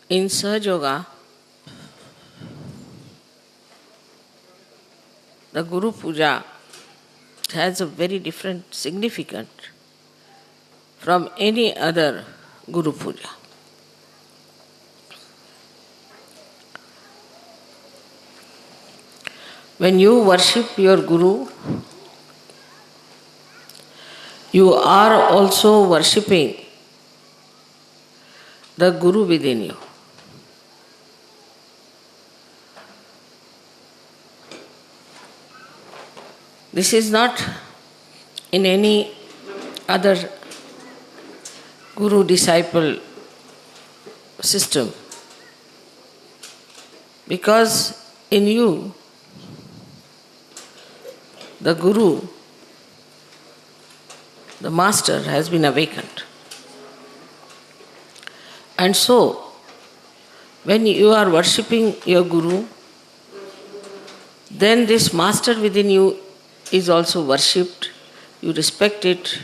In Sahaja Yoga, the Guru Puja has a very different significance from any other Guru Puja. When you worship your Guru, you are also worshipping the Guru within you. This is not in any other Guru-disciple system, because in you, the Guru, the Master, has been awakened. And so, when you are worshipping your Guru, then this Master within you is also worshipped, you respect it,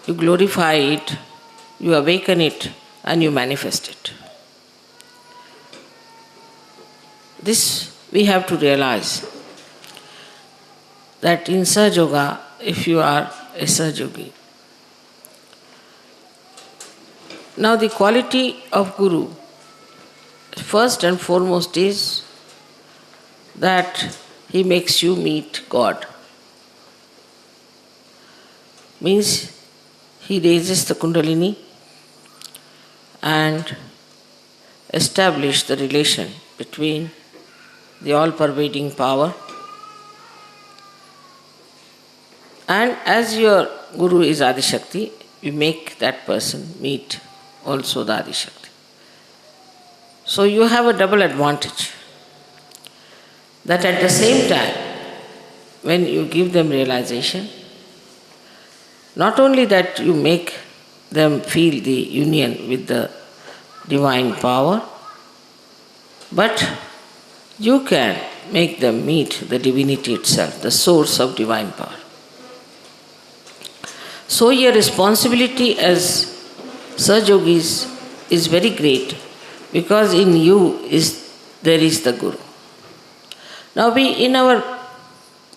you glorify it, you awaken it, and you manifest it. This we have to realize, that in Sahaja Yoga, if you are a Sahaja Yogi. Now the quality of Guru, first and foremost, is that he makes you meet God. Means he raises the Kundalini and establishes the relation between the all-pervading power, and as your Guru is Adi Shakti, you make that person meet also the Adi Shakti. So you have a double advantage, that at the same time, when you give them realization, not only that you make them feel the union with the divine power, but you can make them meet the divinity itself, the source of divine power. So your responsibility as Sahaja Yogis is very great, because in you there is the Guru. Now in our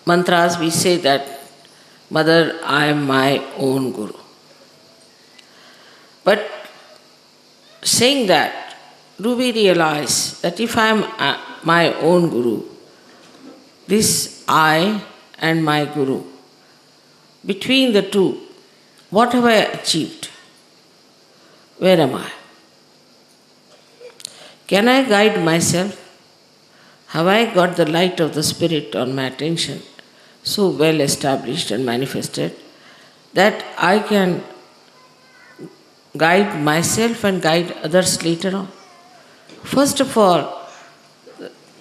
mantras we say that, Mother, I am my own Guru. But saying that, do we realize that if I am my own Guru, this I and my Guru, between the two, what have I achieved? Where am I? Can I guide myself? Have I got the light of the Spirit on my attention so well established and manifested that I can guide myself and guide others later on? First of all,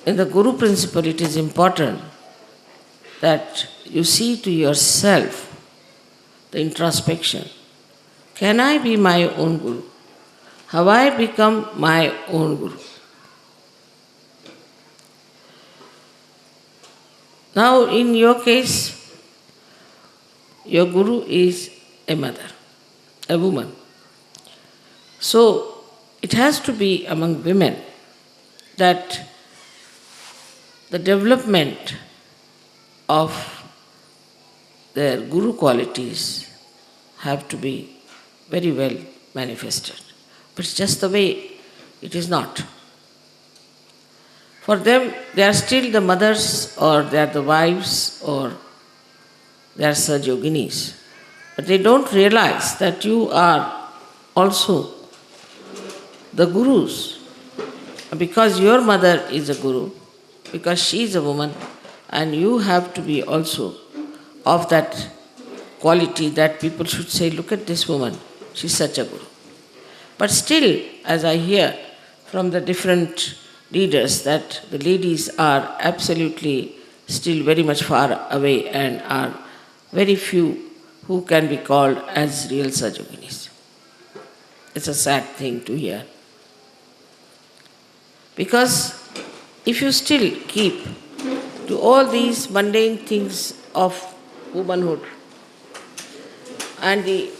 in the Guru principle, it is important that you see to yourself the introspection. Can I be my own Guru? Have I become my own Guru? Now, in your case, your Guru is a mother, a woman. So, it has to be among women that the development of their Guru qualities have to be very well manifested. But it's just the way it is not. For them, they are still the mothers, or they are the wives, or they are Sahaja Yoginis. But they don't realize that you are also the Gurus. Because your mother is a Guru, because she is a woman, and you have to be also of that quality that people should say, look at this woman, she's such a Guru. But still, as I hear from the different leaders, that the ladies are absolutely still very much far away and are very few who can be called as real Sahaja Yoginis. It's a sad thing to hear. Because if you still keep to all these mundane things of womanhood and the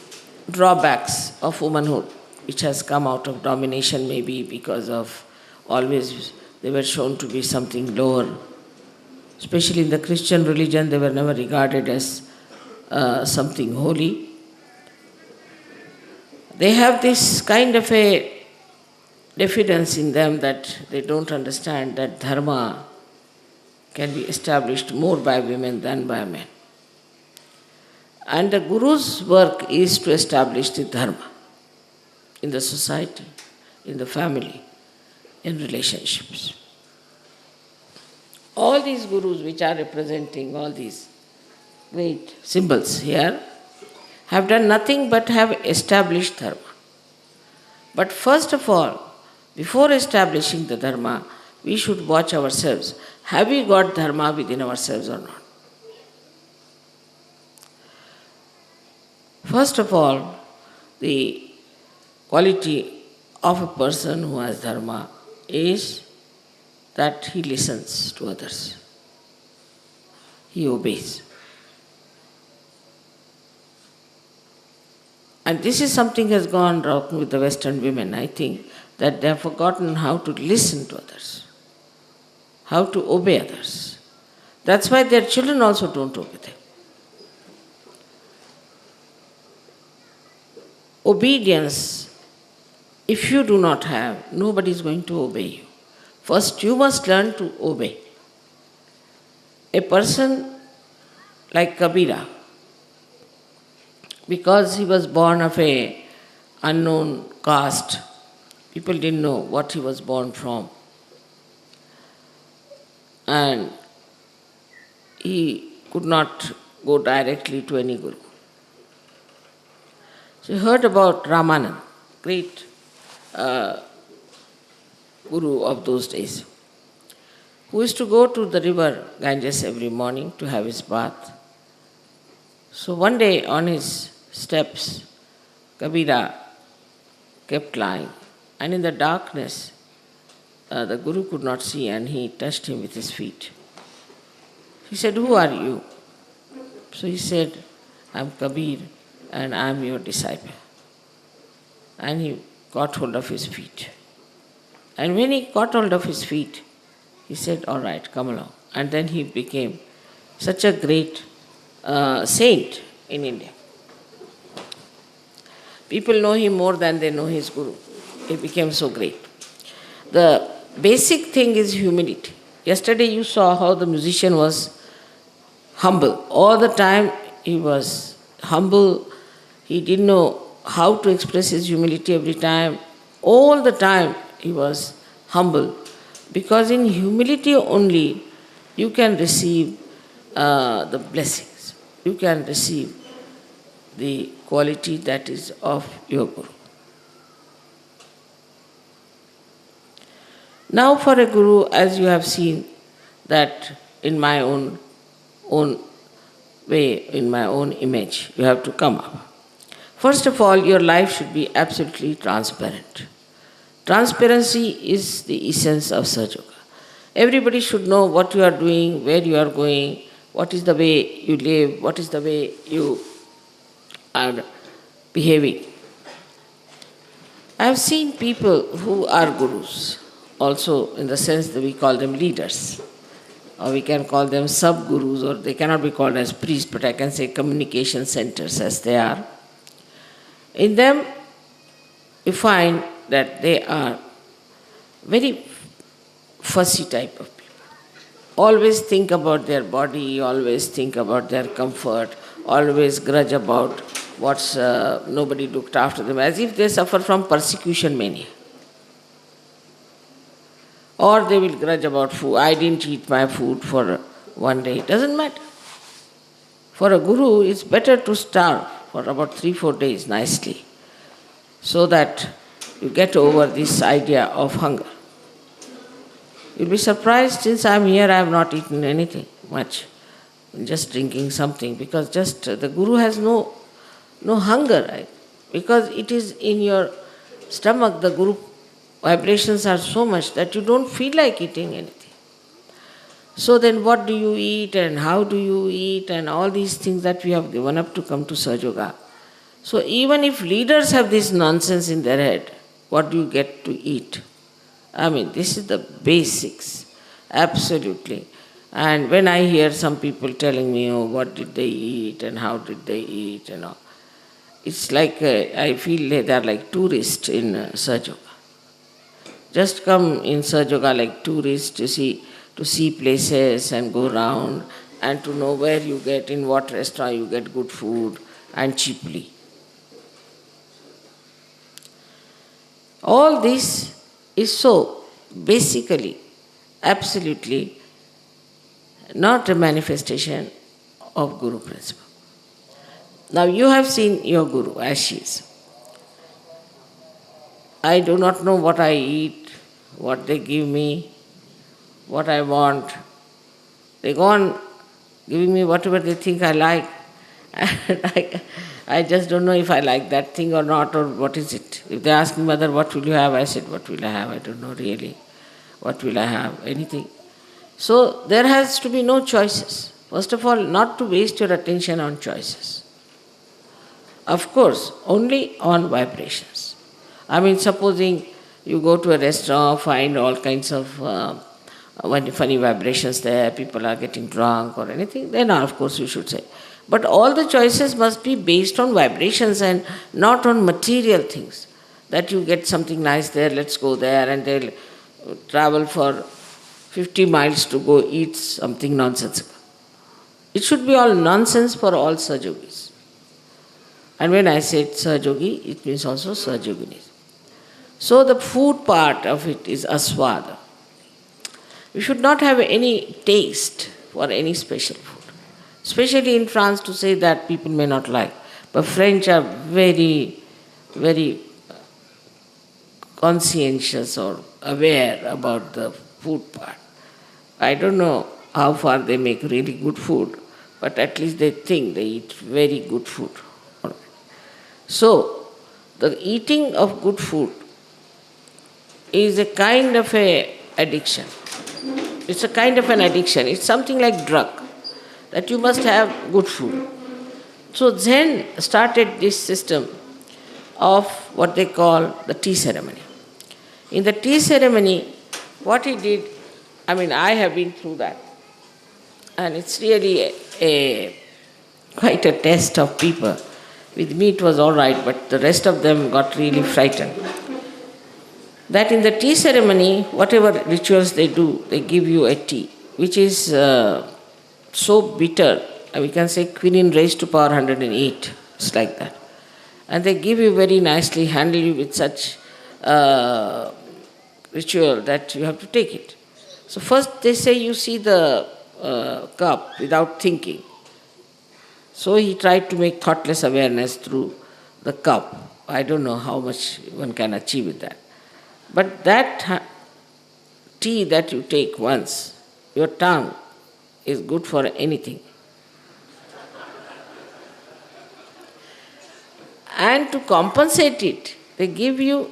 drawbacks of womanhood, which has come out of domination, maybe because of always they were shown to be something lower. Especially in the Christian religion, they were never regarded as something holy. They have this kind of a diffidence in them that they don't understand that dharma can be established more by women than by men. And the Guru's work is to establish the dharma in the society, in the family, in relationships. All these Gurus which are representing all these great symbols here have done nothing but have established dharma. But first of all, before establishing the dharma, we should watch ourselves. Have we got dharma within ourselves or not? First of all, the quality of a person who has dharma is that he listens to others. He obeys. And this is something has gone wrong with the Western women, I think, that they have forgotten how to listen to others, how to obey others. That's why their children also don't obey them. Obedience, if you do not have, nobody is going to obey you. First, you must learn to obey. A person like Kabira, because he was born of a unknown caste, people didn't know what he was born from. And he could not go directly to any guru. So he heard about Ramanand, great guru of those days, who used to go to the river Ganges every morning to have his bath. So one day on his steps, Kabira kept lying, and in the darkness, the guru could not see, and he touched him with his feet. He said, "Who are you?" So he said, "I'm Kabir, and I'm your disciple." And he got hold of his feet. And when he got hold of his feet, he said, "All right, come along." And then he became such a great saint in India. People know him more than they know his guru. He became so great. The basic thing is humility. Yesterday you saw how the musician was humble. All the time he was humble. He didn't know how to express his humility every time. All the time he was humble. Because in humility only you can receive the blessings. You can receive the quality that is of your guru. Now for a guru, as you have seen, that in my own way, in my own image, you have to come up. First of all, your life should be absolutely transparent. Transparency is the essence of Sahaja Yoga. Everybody should know what you are doing, where you are going, what is the way you live, what is the way you are behaving. I have seen people who are gurus, also in the sense that we call them leaders, or we can call them sub-gurus, or they cannot be called as priests, but I can say communication centers as they are. In them, you find that they are very fussy type of people. Always think about their body, always think about their comfort, always grudge about what's nobody looked after them, as if they suffer from persecution mania. Or they will grudge about food. I didn't eat my food for one day. It doesn't matter. For a guru, it's better to starve for about 3-4 days nicely, so that you get over this idea of hunger. You'll be surprised, since I'm here, I have not eaten anything much, just drinking something, because just the guru has no hunger, right? Because it is in your stomach, the guru vibrations are so much that you don't feel like eating anything. So then what do you eat and how do you eat and all these things that we have given up to come to Sahaja Yoga, So even if leaders have this nonsense in their head, what do you get to eat? I mean, this is the basics, absolutely. And when I hear some people telling me, oh, what did they eat and how did they eat and all, it's like I feel they are like tourists in Sahaja Yoga. Just come in Sahaja Yoga like tourists to see places and go around and to know where you get, in what restaurant you get good food and cheaply. All this is so basically, absolutely not a manifestation of Guru principle. Now you have seen your Guru as she is. I do not know what I eat, what they give me, what I want. They go on giving me whatever they think I like. And I just don't know if I like that thing or not, or what is it. If they ask me, Mother, what will you have? I said, what will I have? I don't know really. What will I have? Anything. So there has to be no choices. First of all, not to waste your attention on choices. Of course, only on vibrations. I mean, supposing you go to a restaurant, find all kinds of funny vibrations there, people are getting drunk or anything, then of course you should say. But all the choices must be based on vibrations and not on material things. That you get something nice there, let's go there, and they'll travel for 50 miles to go eat something nonsensical. It should be all nonsense for all Sahaja Yogis. And when I say Sahaja Yogi, it means also Sahaja Yoginis. So the food part of it is aswada. We should not have any taste for any special food. Especially in France, to say that people may not like. But French are very, very conscientious or aware about the food part. I don't know how far they make really good food, but at least they think they eat very good food. So, the eating of good food is a kind of a addiction. It's a kind of an addiction. It's something like drug, that you must have good food. So Zen started this system of what they call the tea ceremony. In the tea ceremony, what he did, I mean, I have been through that. And it's really quite a test of people. With me it was all right, but the rest of them got really frightened. That in the tea ceremony, whatever rituals they do, they give you a tea, which is so bitter, we can say quinine raised to power 108, it's like that. And they give you very nicely, handle you with such ritual that you have to take it. So first they say you see the cup without thinking. So he tried to make thoughtless awareness through the cup. I don't know how much one can achieve with that. But that tea that you take once, your tongue is good for anything. And to compensate it, they give you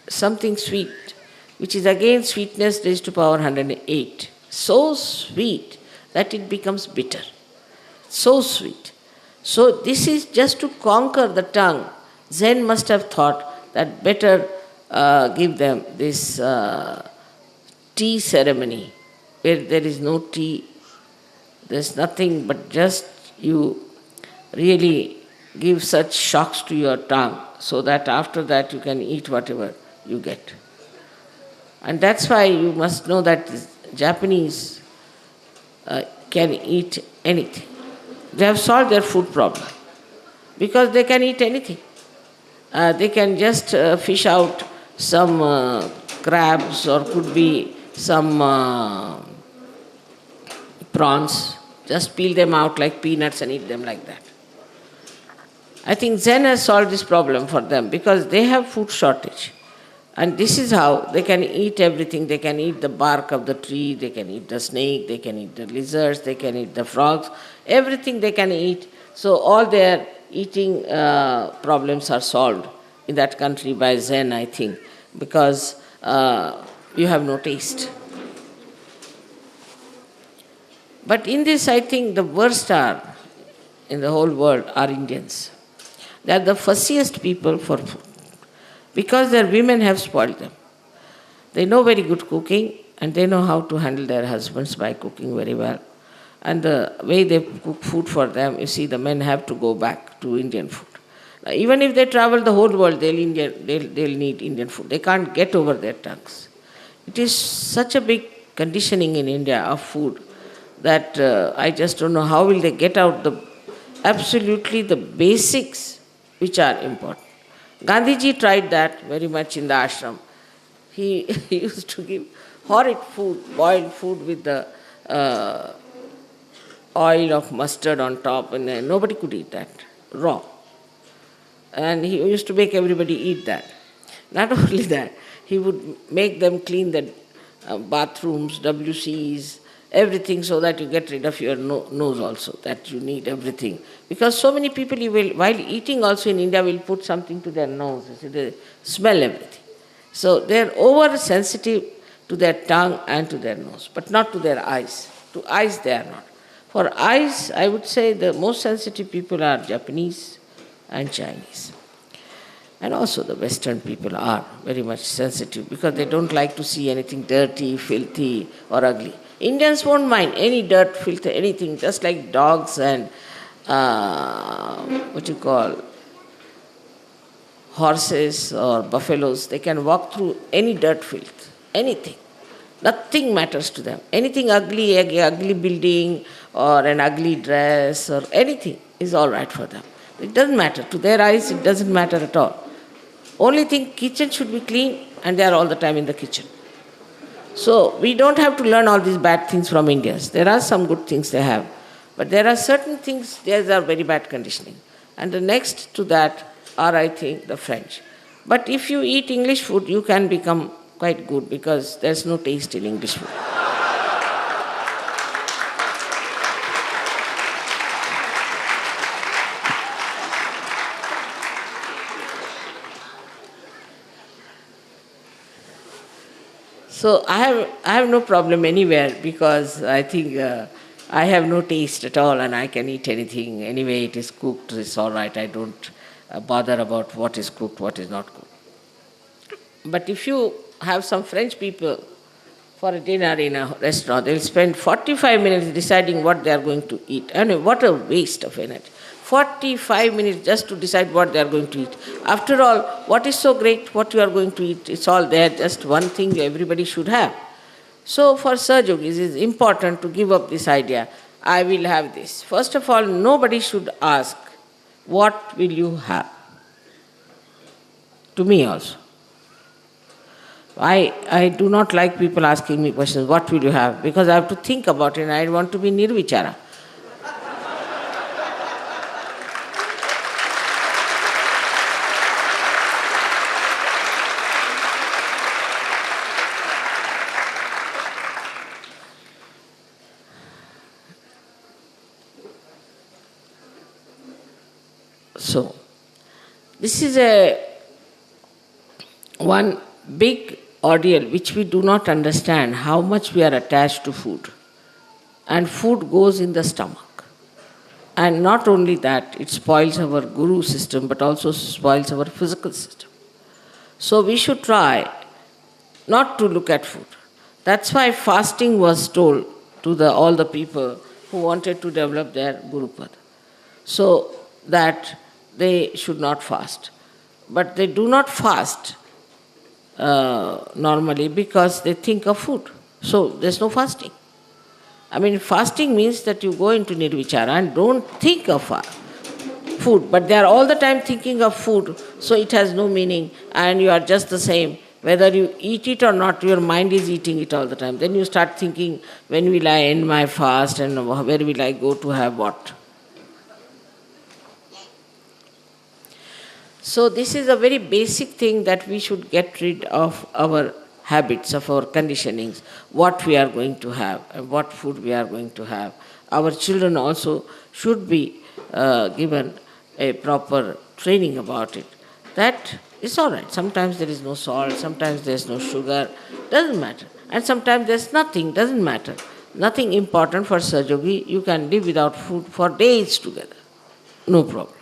something sweet, which is again sweetness raised to power 108. So sweet that it becomes bitter. So sweet. So this is just to conquer the tongue. Zen must have thought that better give them this tea ceremony, where there is no tea, there's nothing but just you really give such shocks to your tongue so that after that you can eat whatever you get. And that's why you must know that Japanese can eat anything. They have solved their food problem because they can eat anything. They can just fish out some crabs, or could be some prawns, just peel them out like peanuts and eat them like that. I think Zen has solved this problem for them because they have food shortage. And this is how they can eat everything. They can eat the bark of the tree, they can eat the snake, they can eat the lizards, they can eat the frogs, everything they can eat. So all their eating problems are solved in that country by Zen, I think, because you have no taste. But in this, I think the worst are in the whole world are Indians. They are the fussiest people for food because their women have spoiled them. They know very good cooking and they know how to handle their husbands by cooking very well. And the way they cook food for them, you see, the men have to go back to Indian food. Now, even if they travel the whole world, they'll need Indian food. They can't get over their tongues. It is such a big conditioning in India of food that I just don't know how will they get out absolutely the basics which are important. Gandhiji tried that very much in the ashram. He used to give horrid food, boiled food with the oil of mustard on top, and nobody could eat that, raw. And he used to make everybody eat that. Not only that, he would make them clean the bathrooms, WCs, everything, so that you get rid of your nose also, that you need everything. Because so many people, while eating also in India, will put something to their nose, so they smell everything. So they're oversensitive to their tongue and to their nose, but not to their eyes. To eyes they are not. For eyes, I would say the most sensitive people are Japanese and Chinese. And also the Western people are very much sensitive because they don't like to see anything dirty, filthy or ugly. Indians won't mind any dirt, filth, anything, just like dogs and horses or buffaloes. They can walk through any dirt, filth, anything. Nothing matters to them. Anything ugly, ugly building or an ugly dress or anything is all right for them. It doesn't matter. To their eyes, it doesn't matter at all. Only thing, kitchen should be clean, and they are all the time in the kitchen. So we don't have to learn all these bad things from Indians. There are some good things they have. But there are certain things, theirs are very bad conditioning. And the next to that are, I think, the French. But if you eat English food, you can become quite good because there's no taste in English food. So I have no problem anywhere because I think I have no taste at all and I can eat anything. Anyway, it is cooked, it's all right. I don't bother about what is cooked, what is not cooked. But if you have some French people for a dinner in a restaurant, they'll spend 45 minutes deciding what they are going to eat. I mean, what a waste of energy. 45 minutes just to decide what they are going to eat. After all, what is so great, what you are going to eat? It's all there, just one thing everybody should have. So for Sahaj Yogis, it is important to give up this idea, I will have this. First of all, nobody should ask, what will you have? To me also. I do not like people asking me questions, what will you have? Because I have to think about it and I want to be nirvichara. So, this is one big ordeal which we do not understand, how much we are attached to food. And food goes in the stomach. And not only that, it spoils our guru system, but also spoils our physical system. So we should try not to look at food. That's why fasting was told to all the people who wanted to develop their Gurupad. So that they should not fast. But they do not fast normally because they think of food. So there's no fasting. I mean, fasting means that you go into nirvichara and don't think of food. But they are all the time thinking of food, so it has no meaning and you are just the same. Whether you eat it or not, your mind is eating it all the time. Then you start thinking, when will I end my fast and where will I go to have what? So this is a very basic thing that we should get rid of our habits, of our conditionings, what we are going to have, and what food we are going to have. Our children also should be given a proper training about it. That is all right. Sometimes there is no salt, sometimes there is no sugar, doesn't matter. And sometimes there is nothing, doesn't matter. Nothing important for Sahaj Yogi. You can live without food for days together. No problem.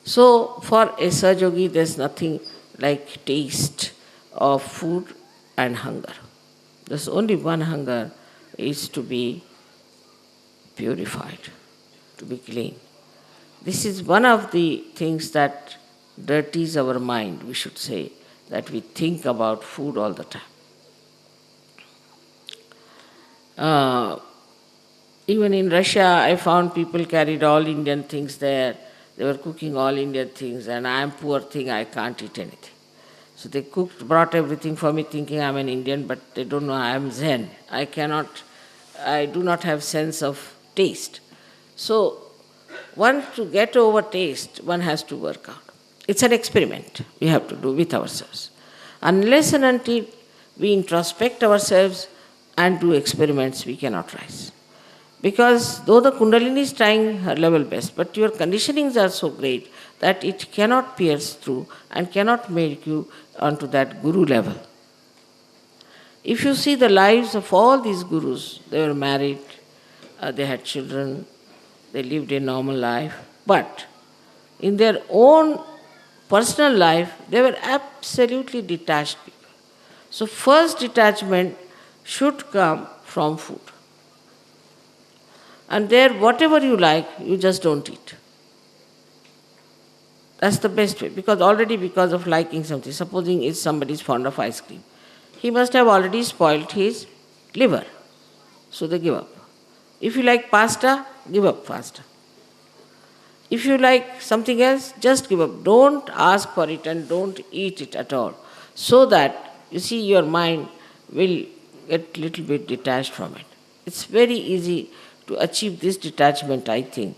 So for a Sahaja there's nothing like taste of food and hunger. There's only one hunger, is to be purified, to be clean. This is one of the things that dirties our mind, we should say, that we think about food all the time. Even in Russia, I found people carried all Indian things there. They were cooking all Indian things, and I am poor thing, I can't eat anything. So they cooked, brought everything for me thinking I'm an Indian, but they don't know I am Zen. I do not have sense of taste. So one to get over taste, one has to work out. It's an experiment we have to do with ourselves. Unless and until we introspect ourselves and do experiments, we cannot rise. Because though the Kundalini is trying her level best, but your conditionings are so great that it cannot pierce through and cannot make you onto that guru level. If you see the lives of all these gurus, they were married, they had children, they lived a normal life, but in their own personal life, they were absolutely detached people. So first detachment should come from food. And there, whatever you like, you just don't eat. That's the best way, because of liking something, supposing if somebody is fond of ice cream, he must have already spoiled his liver. So they give up. If you like pasta, give up pasta. If you like something else, just give up. Don't ask for it and don't eat it at all. So that, you see, your mind will get a little bit detached from it. It's very easy to achieve this detachment, I think,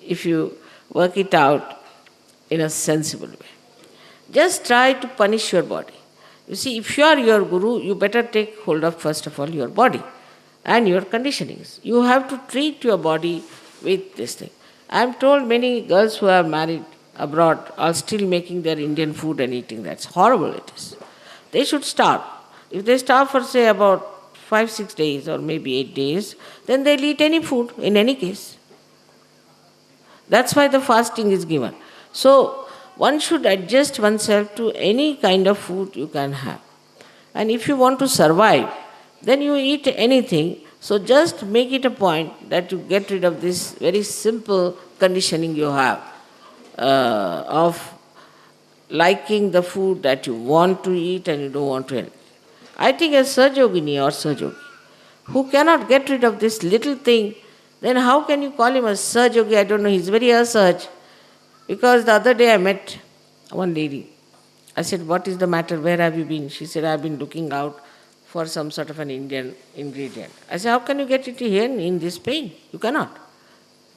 if you work it out in a sensible way. Just try to punish your body. You see, if you are your guru, you better take hold of, first of all, your body and your conditionings. You have to treat your body with this thing. I am told many girls who are married abroad are still making their Indian food and eating that. It's horrible it is. They should starve. If they starve for, say, about 5-6 days or maybe 8 days, then they'll eat any food in any case. That's why the fasting is given. So one should adjust oneself to any kind of food you can have. And if you want to survive, then you eat anything. So just make it a point that you get rid of this very simple conditioning you have of liking the food that you want to eat and you don't want to eat. I think a Sahajogini or Sahajogi who cannot get rid of this little thing, then how can you call him a Sahajogi? I don't know, he's very asahaj. Because the other day I met one lady. I said, what is the matter? Where have you been? She said, I've been looking out for some sort of an Indian ingredient. I said, how can you get it here in this Spain? You cannot.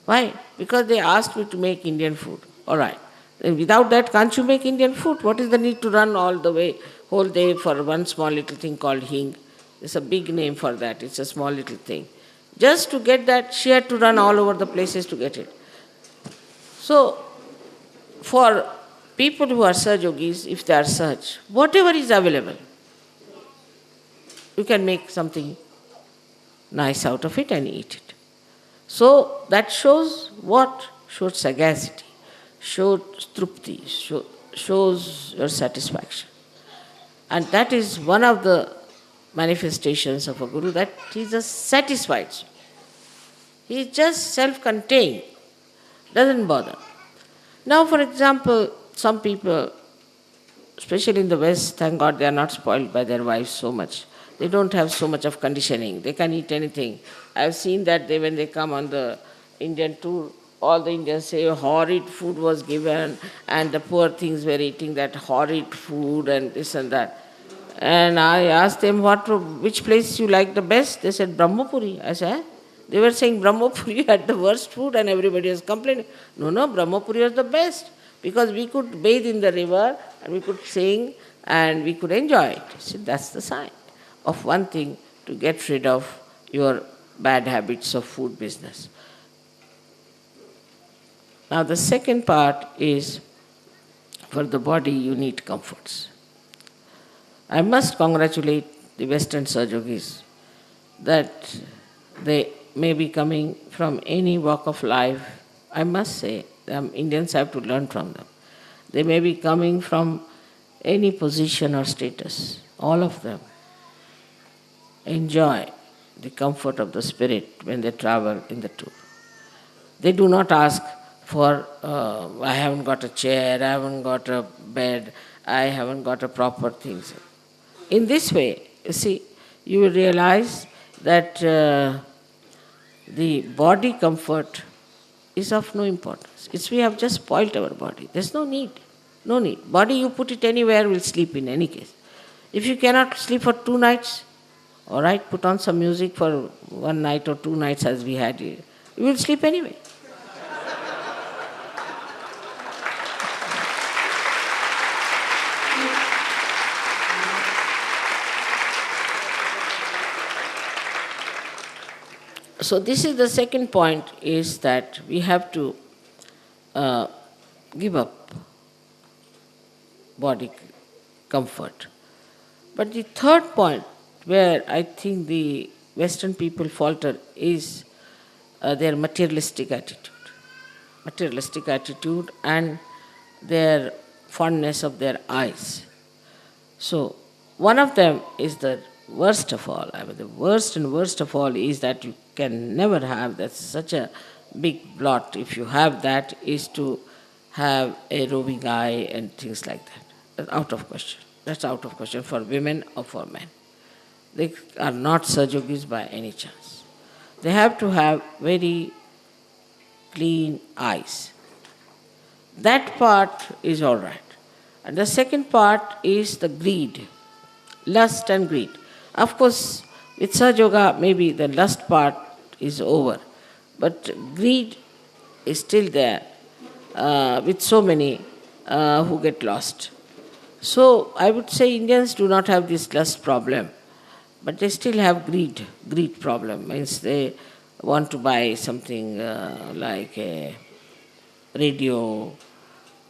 Why? Because they asked me to make Indian food. All right. Then without that, can't you make Indian food? What is the need to run all the way, whole day for one small little thing called hing? There's a big name for that. It's a small little thing. Just to get that, she had to run all over the places to get it. So, for people who are Sahajogis, if they are such, whatever is available, you can make something nice out of it and eat it. So that shows what? Shows sagacity, shows trupti, shows your satisfaction. And that is one of the manifestations of a guru, that he is a satisfied soul. He is just self-contained, doesn't bother. Now, for example, some people, especially in the West, thank God they are not spoiled by their wives so much. They don't have so much of conditioning. They can eat anything. I've seen that when they come on the Indian tour, all the Indians say horrid food was given and the poor things were eating that horrid food and this and that. And I asked them, which place you like the best? They said, Brahmapuri. I said, They were saying Brahmapuri had the worst food and everybody was complaining. No, Brahmapuri was the best because we could bathe in the river and we could sing and we could enjoy it. So that's the sign of one thing to get rid of your bad habits of food business. Now the second part is, for the body you need comforts. I must congratulate the Western Sahajogis that they may be coming from any walk of life. I must say Indians have to learn from them. They may be coming from any position or status. All of them enjoy the comfort of the spirit when they travel in the tour. They do not ask for, I haven't got a chair, I haven't got a bed, I haven't got a proper things. In this way, you see, you will realize that the body comfort is of no importance. We have just spoilt our body. There's no need. No need. Body, you put it anywhere, will sleep in any case. If you cannot sleep for 2 nights, all right, put on some music for 1 night or 2 nights as we had here. You will sleep anyway. So this is the second point, is that we have to give up body comfort. But the third point, where I think the Western people falter, is their materialistic attitude. Materialistic attitude and their fondness of their eyes. So one of them is the worst of all. I mean, the worst and worst of all is that you can never have, that's such a big blot. If you have that, is to have a roving eye and things like that. That's out of question. That's out of question for women or for men. They are not Sahajogis by any chance. They have to have very clean eyes. That part is all right. And the second part is the greed, lust and greed. Of course, with Sahaja Yoga, maybe the lust part is over, but greed is still there with so many who get lost. So I would say Indians do not have this lust problem, but they still have greed problem. Means they want to buy something like a radio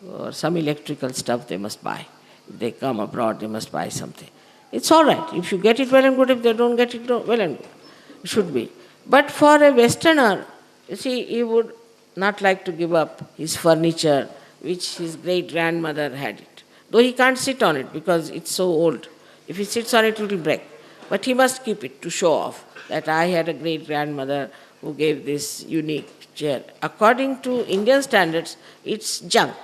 or some electrical stuff they must buy. If they come abroad, they must buy something. It's all right. If you get it, well and good. If they don't get it, well and good. It should be. But for a Westerner, you see, he would not like to give up his furniture, which his great-grandmother had it. Though he can't sit on it because it's so old. If he sits on it, it will break. But he must keep it to show off that I had a great-grandmother who gave this unique chair. According to Indian standards, it's junk,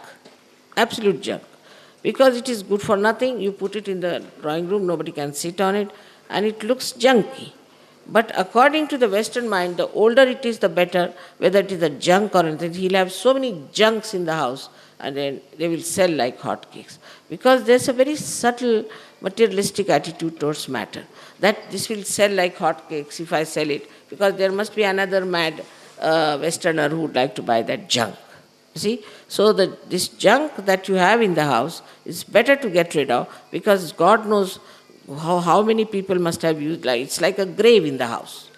absolute junk. Because it is good for nothing, you put it in the drawing room, nobody can sit on it, and it looks junky. But according to the Western mind, the older it is, the better, whether it is a junk or anything. He'll have so many junks in the house, and then they will sell like hotcakes. Because there's a very subtle materialistic attitude towards matter, that this will sell like hotcakes if I sell it, because there must be another mad Westerner who would like to buy that junk. You see? So this junk that you have in the house is better to get rid of, because God knows how many people must have used, like it's like a grave in the house.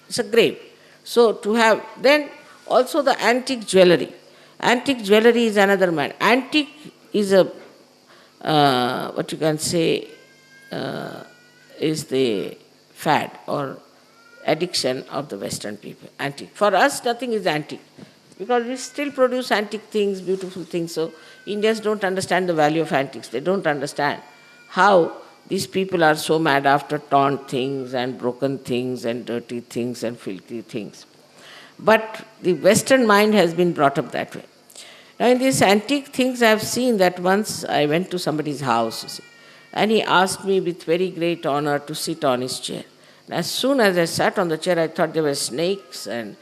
It's a grave. So to have, then also the antique jewelry. Antique jewelry is another man. Antique is a, what you can say, is the fad or addiction of the Western people. Antique. For us, nothing is antique, because we still produce antique things, beautiful things. So Indians don't understand the value of antiques. They don't understand how these people are so mad after torn things and broken things and dirty things and filthy things. But the Western mind has been brought up that way. Now in these antique things, I have seen that once I went to somebody's house, you see, and he asked me with very great honor to sit on his chair. And as soon as I sat on the chair, I thought there were snakes and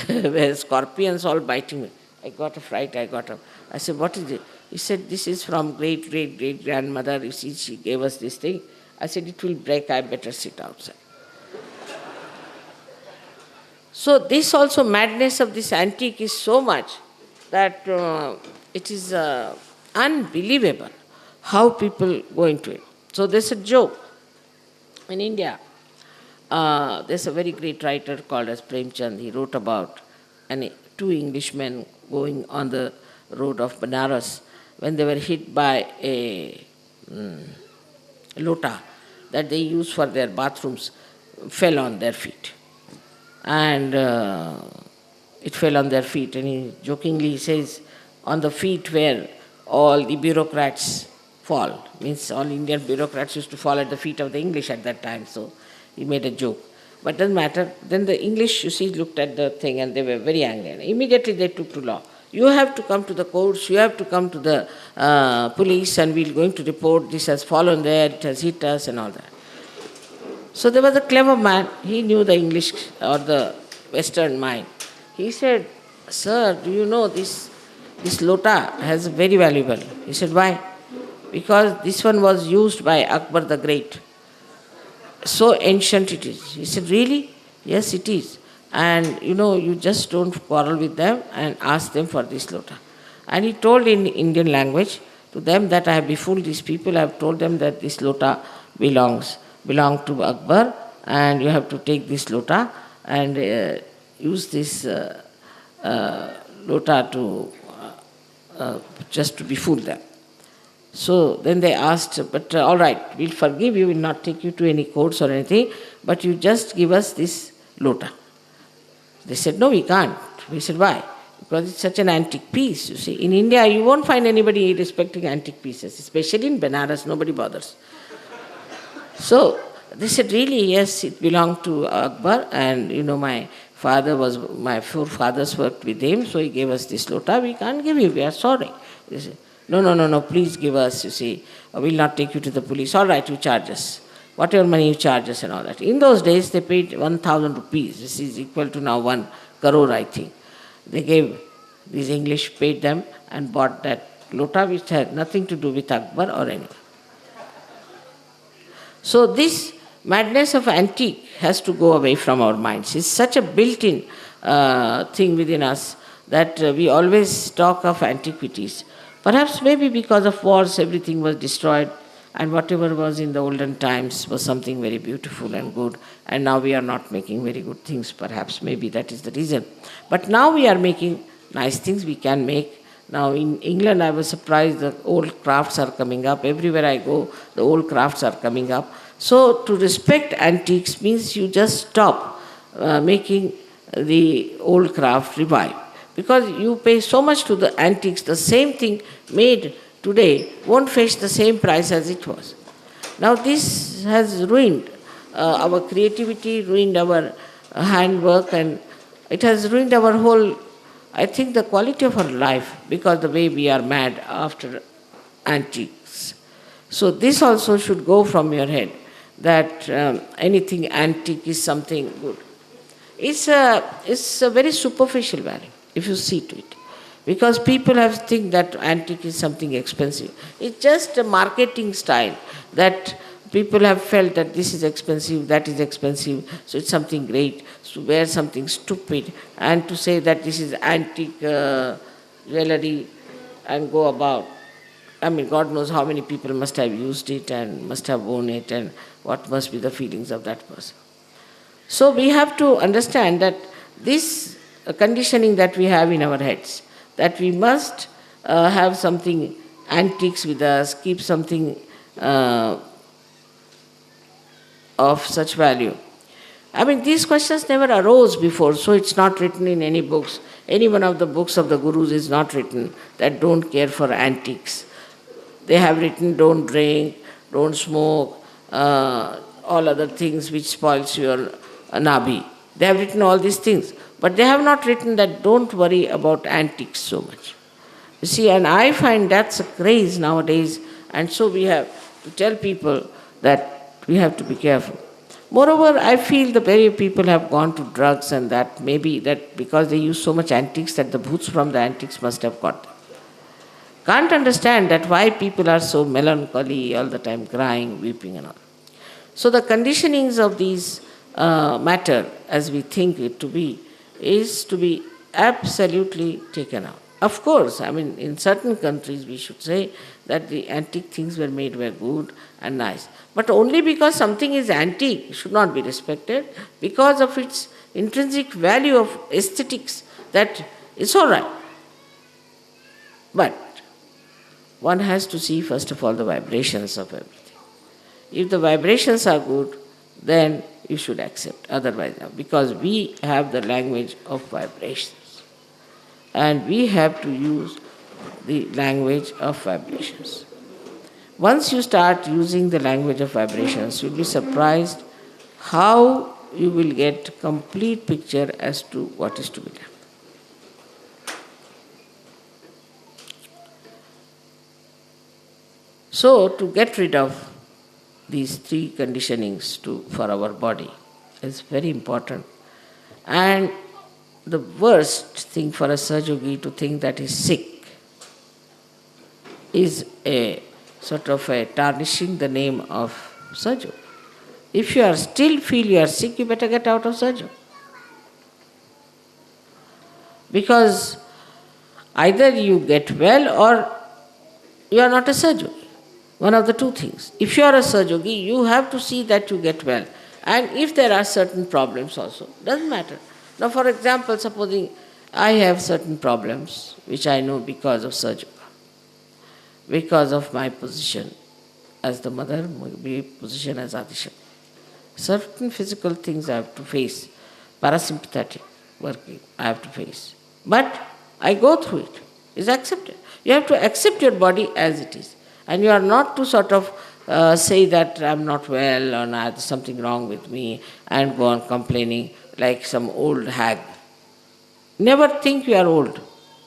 there were scorpions all biting me. I got a fright, I said, what is it? He said, this is from great-great-great-grandmother. You see, she gave us this thing. I said, it will break, I better sit outside. So this also, madness of this antique is so much that it is unbelievable how people go into it. So there's a joke in India. There's a very great writer called as Premchand. He wrote about two Englishmen going on the road of Benares when they were hit by a lota that they use for their bathrooms, fell on their feet. And it fell on their feet, and he jokingly says on the feet where all the bureaucrats fall. Means all Indian bureaucrats used to fall at the feet of the English at that time, so he made a joke. But doesn't matter. Then the English, you see, looked at the thing and they were very angry. And immediately they took to law. You have to come to the courts, you have to come to the police, and we're going to report this has fallen there, it has hit us and all that. So there was a clever man, he knew the English or the Western mind. He said, "Sir, do you know this lota has very valuable?" He said, "Why?" "Because this one was used by Akbar the Great. So ancient it is." He said, "Really?" "Yes, it is. And you just don't quarrel with them and ask them for this lota." And he told in Indian language to them that I have befooled these people, I have told them that this lota belong to Akbar, and you have to take this lota and use this lota to just to befool them. So then they asked, "But all right, we'll forgive you, we'll not take you to any courts or anything, but you just give us this lota." They said, "No, we can't." We said, "Why?" "Because it's such an antique piece, you see. In India, you won't find anybody respecting antique pieces, especially in Benares, nobody bothers." So they said, "Really?" "Yes, it belonged to Akbar, and my forefathers worked with him, so he gave us this lota. We can't give you, we are sorry." They said, No, please give us, you see. We'll not take you to the police. All right, you charge us. Whatever money you charge us and all that." In those days, they paid 1,000 rupees. This is equal to now 1 crore, I think. They gave, these English paid them and bought that lota, which had nothing to do with Akbar or anyone. So this madness of antique has to go away from our minds. It's such a built-in thing within us that we always talk of antiquities. Perhaps maybe because of wars everything was destroyed, and whatever was in the olden times was something very beautiful and good, and now we are not making very good things. Perhaps maybe that is the reason. But now we are making nice things we can make. Now in England I was surprised the old crafts are coming up. Everywhere I go the old crafts are coming up. So to respect antiques means you just stop making the old craft revive. Because you pay so much to the antiques, the same thing made today won't fetch the same price as it was. Now this has ruined our creativity, ruined our handwork, and it has ruined our whole, I think, the quality of our life, because the way we are mad after antiques. So this also should go from your head, that anything antique is something good. It's a very superficial value, if you see to it. Because people have think that antique is something expensive. It's just a marketing style that people have felt that this is expensive, that is expensive, so it's something great. To wear something stupid and to say that this is antique jewelry and go about. I mean, God knows how many people must have used it and must have worn it, and what must be the feelings of that person. So we have to understand that this conditioning that we have in our heads, that we must have something antiques with us, keep something of such value. I mean, these questions never arose before, so it's not written in any books. Any one of the books of the gurus is not written that don't care for antiques. They have written don't drink, don't smoke, all other things which spoils your nabi. They have written all these things. But they have not written that don't worry about antiques so much. You see, and I find that's a craze nowadays, and so we have to tell people that we have to be careful. Moreover, I feel the very people have gone to drugs, and that maybe that because they use so much antiques that the bhoots from the antiques must have got them. Can't understand that why people are so melancholy all the time, crying, weeping and all. So the conditionings of these matter as we think it to be is to be absolutely taken out. Of course, I mean, in certain countries we should say that the antique things were made were good and nice. But only because something is antique should not be respected, because of its intrinsic value of aesthetics, that it's all right. But one has to see first of all the vibrations of everything. If the vibrations are good, then you should accept. Otherwise, because we have the language of vibrations. And we have to use the language of vibrations. Once you start using the language of vibrations, you'll be surprised how you will get complete picture as to what is to be done. So, to get rid of these three conditionings for our body is very important. And the worst thing for a Sahaja to think that he's sick is a sort of a tarnishing the name of Sahaja. If you are still feel you are sick, you better get out of Sahaja. Because either you get well or you are not a Sahaja. One of the two things. If you are a Sahaja, you have to see that you get well. And if there are certain problems also, doesn't matter. Now, for example, supposing I have certain problems which I know because of Sahaja, because of my position as the mother, my position as Adishakti. Certain physical things I have to face, parasympathetic working I have to face. But I go through it. It's accepted. You have to accept your body as it is. And you are not to sort of say that I'm not well or there's something wrong with me and go on complaining like some old hag. Never think you are old,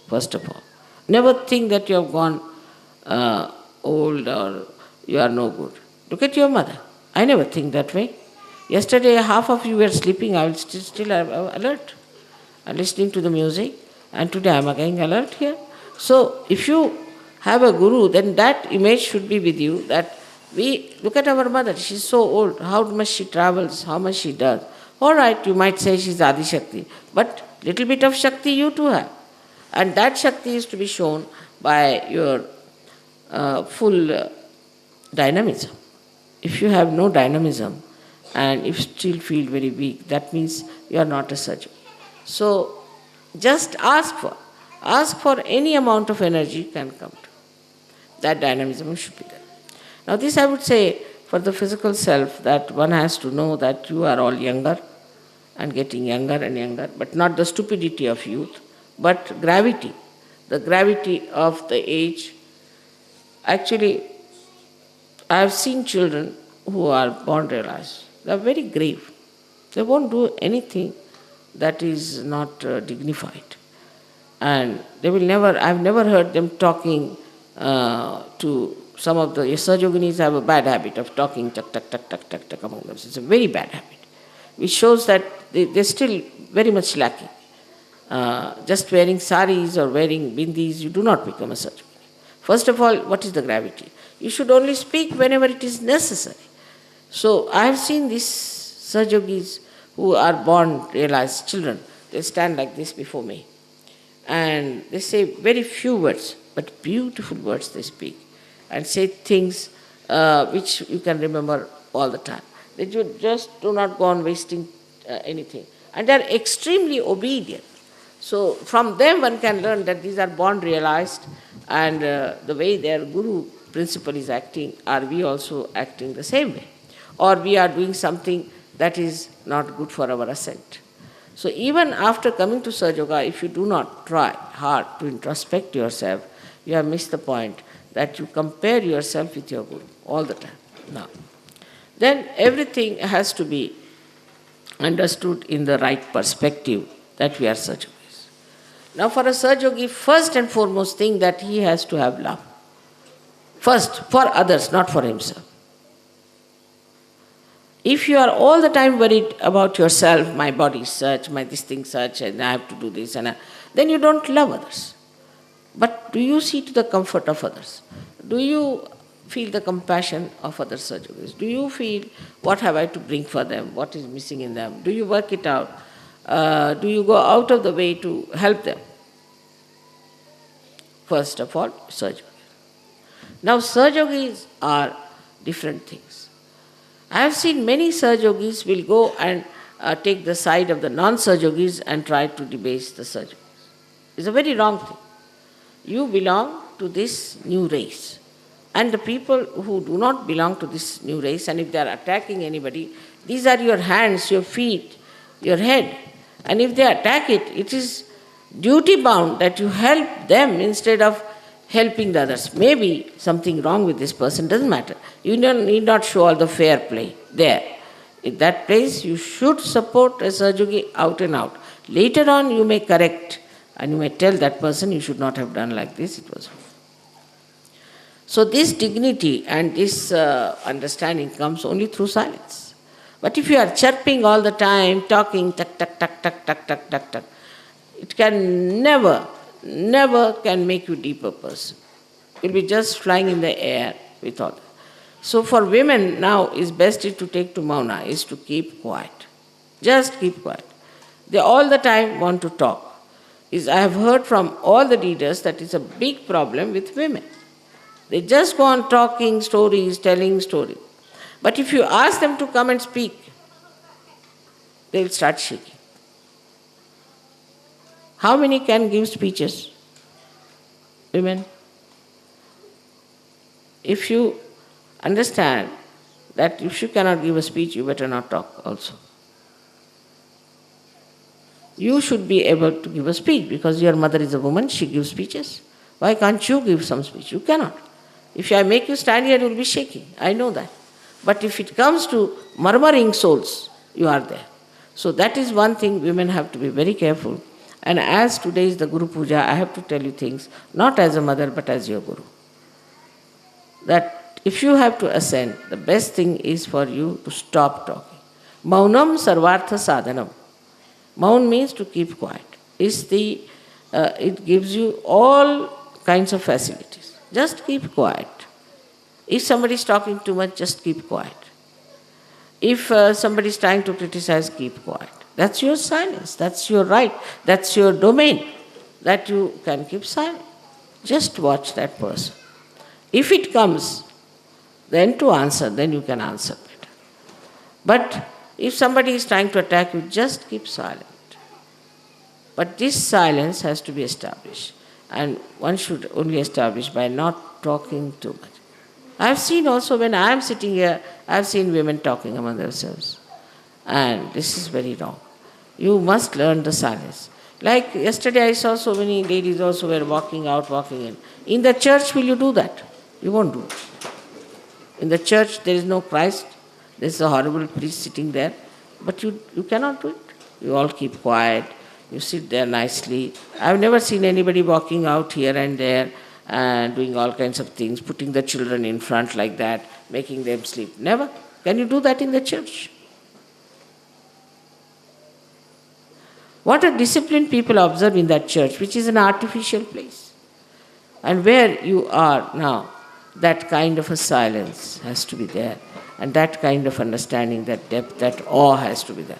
first of all. Never think that you have gone old or you are no good. Look at your mother. I never think that way. Yesterday, half of you were sleeping. I was still alert and listening to the music. And today I am again alert here. So, if you have a guru, then that image should be with you that we look at our mother. She's so old. How much she travels, how much she does. All right, you might say she's Adi Shakti, but little bit of Shakti you too have. And that Shakti is to be shown by your full dynamism. If you have no dynamism and if you still feel very weak, that means you are not a Sahaja. So just ask for any amount of energy can come to. That dynamism should be there. Now this I would say for the physical self, that one has to know that you are all younger and getting younger and younger, but not the stupidity of youth, but gravity, the gravity of the age. Actually, I have seen children who are born realized. They are very grave. They won't do anything that is not dignified. And they will never, I have never heard them talking to some of the Sahaja have a bad habit of talking tuck among themselves. It's a very bad habit, which shows that they're still very much lacking. Just wearing saris or wearing bindis, you do not become a Sahaja. First of all, what is the gravity? You should only speak whenever it is necessary. So I have seen these Sahaja who are born realized children. They stand like this before me. And they say very few words, but beautiful words they speak. And say things which you can remember all the time. They just do not go on wasting anything. And they are extremely obedient. So from them one can learn that these are born realized, and the way their guru principle is acting, are we also acting the same way? Or we are doing something that is not good for our ascent. So even after coming to Sahaja, if you do not try hard to introspect yourself, you have missed the point that you compare yourself with your guru all the time. Now, then everything has to be understood in the right perspective that we are Sahaja. Now for a Sahaja, first and foremost thing that he has to have love. First, for others, not for himself. If you are all the time worried about yourself, my body is such, my this thing such, and I have to do this, then you don't love others. But do you see to the comfort of others? Do you feel the compassion of other Sahajas? Do you feel what have I to bring for them? What is missing in them? Do you work it out? Do you go out of the way to help them? First of all, Sahaja. Now Sahaja are different things. I have seen many Sahaja will go and take the side of the non-Sahaja and try to debase the Sahaja. It's a very wrong thing. You belong to this new race. And the people who do not belong to this new race, and if they are attacking anybody, these are your hands, your feet, your head. And if they attack it, it is duty bound that you help them instead of helping the others. Maybe something wrong with this person, doesn't matter. You need not show all the fair play there. In that place, you should support a Sahajogi out and out. Later on, you may correct and you may tell that person, you should not have done like this, it was wrong. So this dignity and this understanding comes only through silence. But if you are chirping all the time, talking, tuck, tuck, tuck, tuck, tuck, tuck, tuck, tuck, it can never can make you deeper person. You'll be just flying in the air with all that. So for women now, is best is to take to Mauna, is to keep quiet. Just keep quiet. They all the time want to talk. I have heard from all the leaders that it's a big problem with women. They just go on talking stories, telling stories. But if you ask them to come and speak, they'll start shaking. How many can give speeches? Women. If you understand that if you cannot give a speech, you better not talk also. You should be able to give a speech because your mother is a woman, she gives speeches. Why can't you give some speech? You cannot. If I make you stand here, you will be shaking. I know that. But if it comes to murmuring souls, you are there. So that is one thing women have to be very careful. And as today is the Guru Puja, I have to tell you things, not as a mother, but as your Guru. That if you have to ascend, the best thing is for you to stop talking. Maunam sarvartha sadhanam. Maun means to keep quiet. It gives you all kinds of facilities. Just keep quiet. If somebody is talking too much, just keep quiet. If somebody is trying to criticize, keep quiet. That's your silence. That's your right. That's your domain. That you can keep silent. Just watch that person. If it comes, then to answer, then you can answer better. But if somebody is trying to attack you, just keep silent. But this silence has to be established. And one should only establish by not talking too much. I have seen also when I am sitting here, I have seen women talking among themselves. And this is very wrong. You must learn the silence. Like yesterday I saw so many ladies also were walking out, walking in. In the church, will you do that? You won't do it. In the church, there is no Christ. There is a horrible priest sitting there. But you cannot do it. You all keep quiet. You sit there nicely. I have never seen anybody walking out here and there and doing all kinds of things, putting the children in front like that, making them sleep. Never. Can you do that in the church? What a disciplined people observe in that church, which is an artificial place. And where you are now, that kind of a silence has to be there. And that kind of understanding, that depth, that awe has to be there.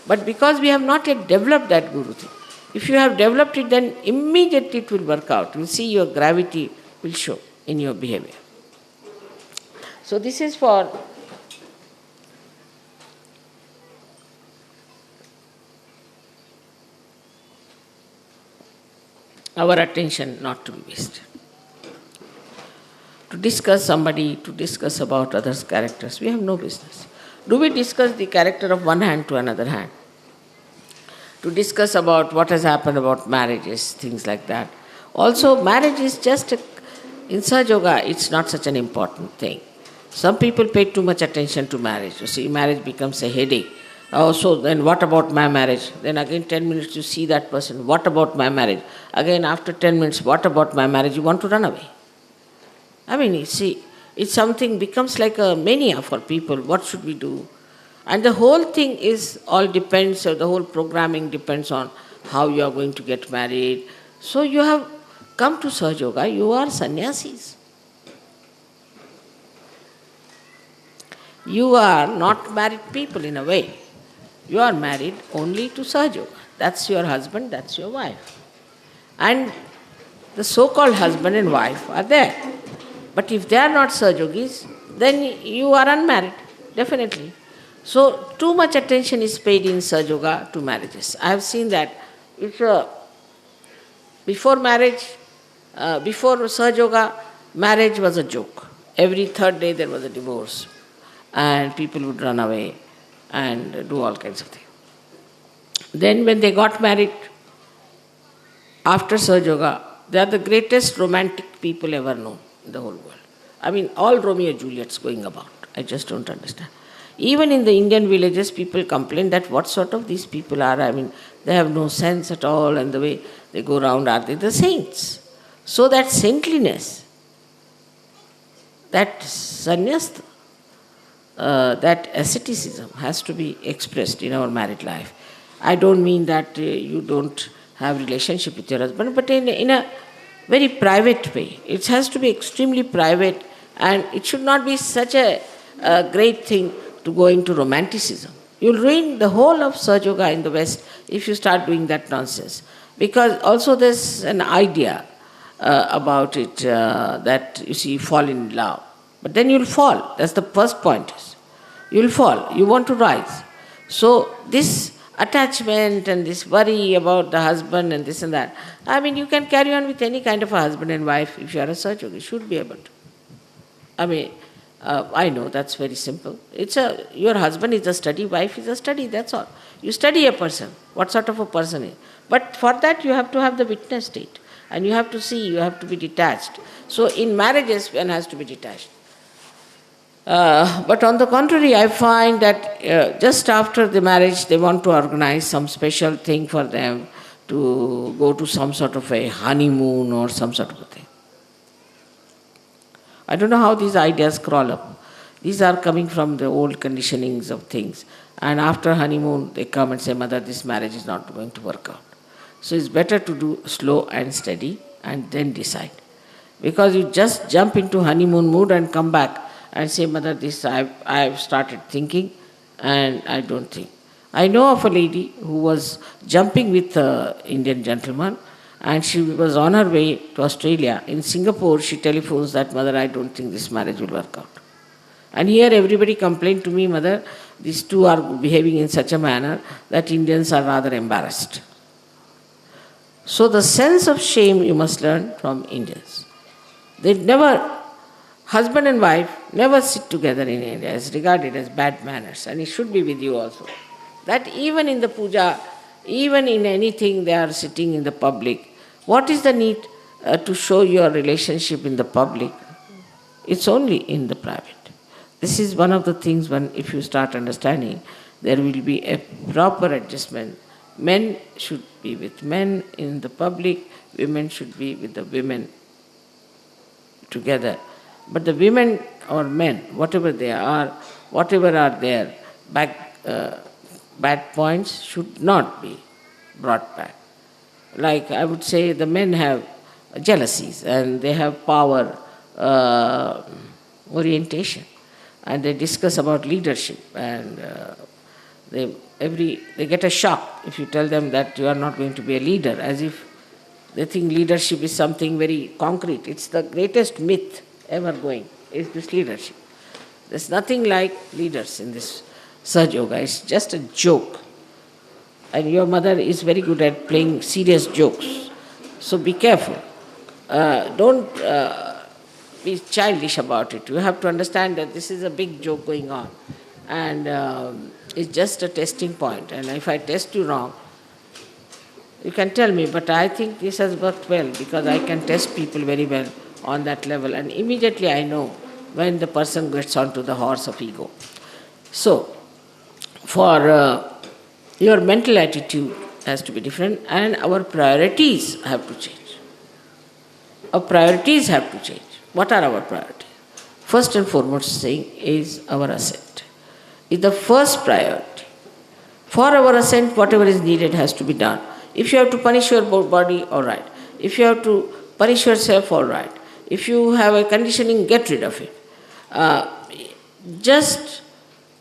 But because we have not yet developed that Guru thing, if you have developed it, then immediately it will work out. You will see your gravity will show in your behavior. So this is for our attention not to be wasted. To discuss somebody, to discuss about others' characters, we have no business. Do we discuss the character of one hand to another hand? To discuss about what has happened about marriages, things like that. Also, marriage is just, in Sahaja Yoga, it's not such an important thing. Some people pay too much attention to marriage. You see, marriage becomes a headache. Oh, so then what about my marriage? Then again 10 minutes you see that person, what about my marriage? Again after 10 minutes, what about my marriage? You want to run away. I mean, you see, it's something becomes like a mania for people. What should we do? And the whole thing is all depends, or the whole programming depends on how you are going to get married. So you have come to Sahaja Yoga, you are sannyasis. You are not married people in a way. You are married only to Sahaja Yoga. That's your husband, that's your wife. And the so-called husband and wife are there. But if they are not Sahaja Yogis, then you are unmarried, definitely. So too much attention is paid in Sahaja Yoga to marriages. I have seen that. Before marriage, before Sahaja Yoga, marriage was a joke. Every third day there was a divorce. And people would run away and do all kinds of things. Then when they got married, after Sahaja Yoga, they are the greatest romantic people ever known in the whole world. I mean, all Romeo and Juliets going about. I just don't understand. Even in the Indian villages, people complain that what sort of these people are. I mean, they have no sense at all, and the way they go around, are they the saints? So that saintliness, that sannyas, that asceticism has to be expressed in our married life. I don't mean that you don't have relationship with your husband, but in a very private way. It has to be extremely private, and it should not be such a great thing to go into romanticism. You'll ruin the whole of Sahaja Yoga in the West if you start doing that nonsense. Because also there's an idea about it that you see, you fall in love. But then you'll fall. That's the first point. You'll fall. You want to rise. So this attachment and this worry about the husband and this and that, I mean, you can carry on with any kind of a husband and wife if you are a Sahaja Yogi. You should be able to. I mean, I know that's very simple. Your husband is a study, wife is a study, that's all. You study a person, what sort of a person is. But for that you have to have the witness state. And you have to see, you have to be detached. So in marriages, one has to be detached. But on the contrary, I find that just after the marriage, they want to organize some special thing for them to go to some sort of a honeymoon or some sort of a thing. I don't know how these ideas crawl up. These are coming from the old conditionings of things. And after honeymoon, they come and say, Mother, this marriage is not going to work out. So it's better to do slow and steady and then decide. Because you just jump into honeymoon mood and come back and say, Mother, this I've started thinking and I don't think. I know of a lady who was jumping with an Indian gentleman, and she was on her way to Australia. In Singapore, she telephones that, Mother, I don't think this marriage will work out. And here everybody complained to me, Mother, these two are behaving in such a manner that Indians are rather embarrassed. So the sense of shame you must learn from Indians. They never, husband and wife, never sit together in India. It's regarded as bad manners, and it should be with you also. That even in the puja, even in anything they are sitting in the public. What is the need to show your relationship in the public? It's only in the private. This is one of the things when if you start understanding, there will be a proper adjustment. Men should be with men in the public, women should be with the women together. But the women or men, whatever they are, whatever are their bad points should not be brought back. Like I would say, the men have jealousies and they have power orientation, and they discuss about leadership, and they get a shock if you tell them that you are not going to be a leader, as if they think leadership is something very concrete. It's the greatest myth ever going, is this leadership. There's nothing like leaders in this Sahaja Yoga. It's just a joke. And your mother is very good at playing serious jokes. So be careful. Don't be childish about it. You have to understand that this is a big joke going on. And it's just a testing point. And if I test you wrong, you can tell me, but I think this has worked well because I can test people very well on that level. And immediately I know when the person gets onto the horse of ego. So, for your mental attitude has to be different, and our priorities have to change. Our priorities have to change. What are our priorities? First and foremost thing is our ascent. Is the first priority. For our ascent, whatever is needed has to be done. If you have to punish your body, all right. If you have to punish yourself, all right. If you have a conditioning, get rid of it. Just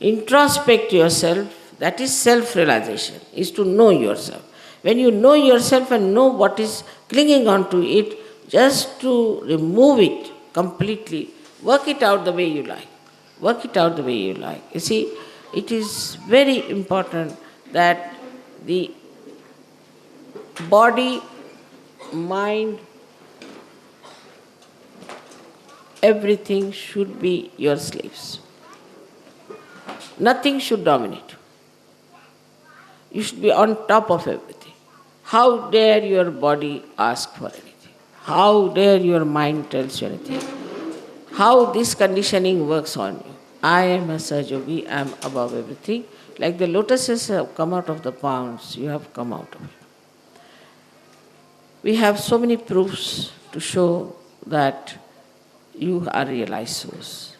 introspect yourself. That is self-realization, is to know yourself. When you know yourself and know what is clinging on to it, just to remove it completely, work it out the way you like. Work it out the way you like. You see, it is very important that the body, mind, everything should be your slaves. Nothing should dominate. You should be on top of everything. How dare your body ask for anything? How dare your mind tells you anything? How this conditioning works on you. I am a Sahajogi, I am above everything. Like the lotuses have come out of the ponds, you have come out of it. We have so many proofs to show that you are realized souls.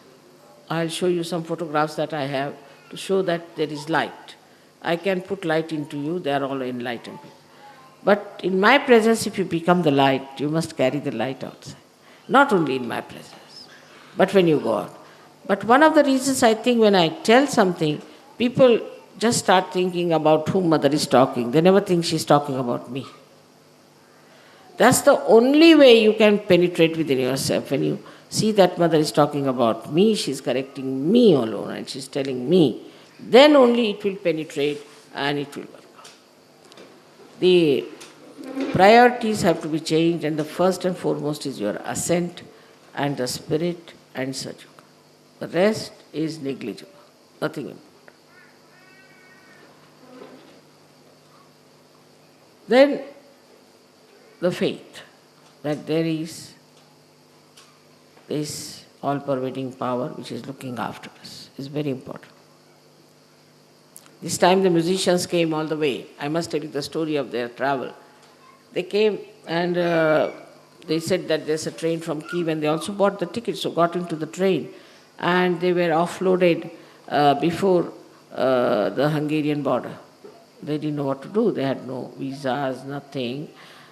I'll show you some photographs that I have to show that there is light. I can put light into you, they are all enlightened. But in my presence, if you become the light, you must carry the light outside. Not only in my presence, but when you go out. But one of the reasons I think when I tell something, people just start thinking about whom mother is talking. They never think she's talking about me. That's the only way you can penetrate within yourself. When you see that mother is talking about me, she's correcting me alone and she's telling me, then only it will penetrate and it will work out. The priorities have to be changed, and the first and foremost is your ascent and the spirit and Sahajoga. The rest is negligible, nothing important. Then the faith that there is this all-pervading power which is looking after us is very important. This time the musicians came all the way. I must tell you the story of their travel. They came and they said that there's a train from Kiev, and they also bought the tickets, so got into the train. And they were offloaded before the Hungarian border. They didn't know what to do. They had no visas, nothing,